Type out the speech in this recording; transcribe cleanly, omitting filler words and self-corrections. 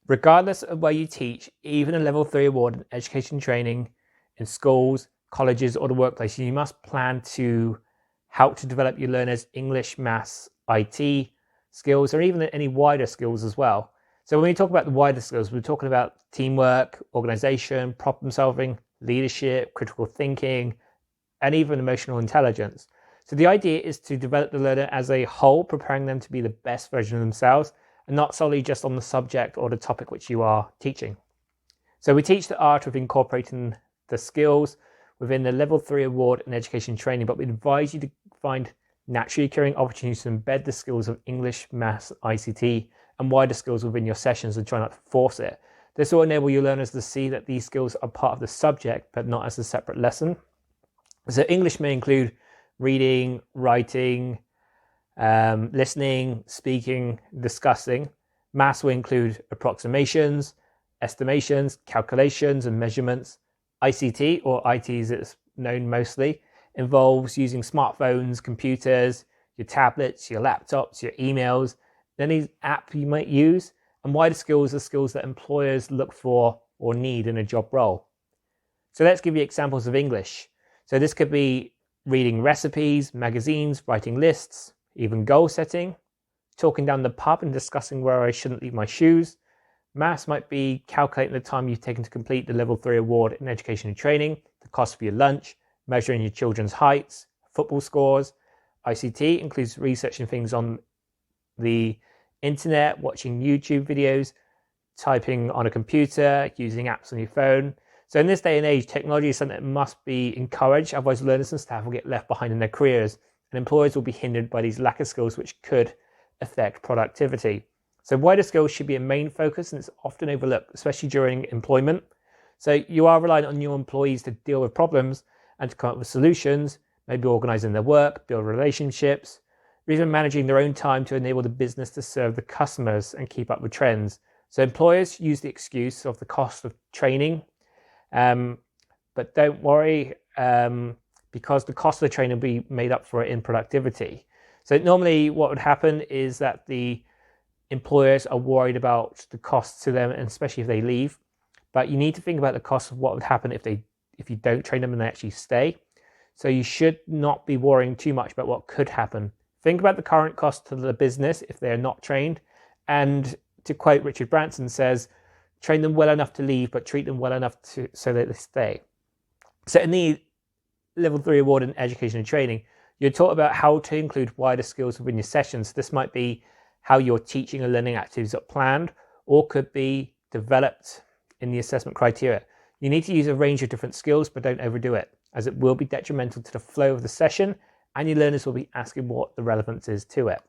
Regardless of where you teach, even a level 3 award in education training in schools, colleges, or the workplace, you must plan to help to develop your learners' English, maths, IT skills, or even any wider skills as well. So when we talk about the wider skills, we're talking about teamwork, organization, problem solving, leadership, critical thinking, and even emotional intelligence. So the idea is to develop the learner as a whole, preparing them to be the best version of themselves, and not solely just on the subject or the topic which you are teaching. So we teach the art of incorporating the skills within the level 3 award in education training, but we advise you to find naturally occurring opportunities to embed the skills of English, maths, ICT, and wider skills within your sessions, and try not to force it. This will enable your learners to see that these skills are part of the subject, but not as a separate lesson. So English may include reading, writing, listening, speaking, discussing. Maths will include approximations, estimations, calculations, and measurements. ICT, or IT as it's known mostly, involves using smartphones, computers, your tablets, your laptops, your emails, any app you might use. And wider skills are skills that employers look for or need in a job role. So let's give you examples of English. So this could be reading recipes, magazines, writing lists, even goal setting, talking down the pub and discussing where I shouldn't leave my shoes. Maths might be calculating the time you've taken to complete the level 3 award in education and training, the cost for your lunch, measuring your children's heights, football scores. ICT includes researching things on the internet, watching YouTube videos, typing on a computer, using apps on your phone. So in this day and age, technology is something that must be encouraged, otherwise learners and staff will get left behind in their careers, and employers will be hindered by these lack of skills which could affect productivity. So wider skills should be a main focus, and it's often overlooked, especially during employment. So you are relying on your employees to deal with problems and to come up with solutions, maybe organizing their work, build relationships, or even managing their own time to enable the business to serve the customers and keep up with trends. So employers use the excuse of the cost of training, but don't worry, because the cost of the training will be made up for it in productivity. So normally what would happen is that the employers are worried about the costs to them, and especially if they leave. But you need to think about the cost of what would happen if you don't train them and they actually stay. So you should not be worrying too much about what could happen. Think about the current cost to the business if they are not trained. And to quote Richard Branson says, train them well enough to leave, but treat them well enough so that they stay. So in the level 3 award in education and training, you're taught about how to include wider skills within your sessions. This might be how your teaching and learning activities are planned, or could be developed in the assessment criteria. You need to use a range of different skills, but don't overdo it, as it will be detrimental to the flow of the session, and your learners will be asking what the relevance is to it.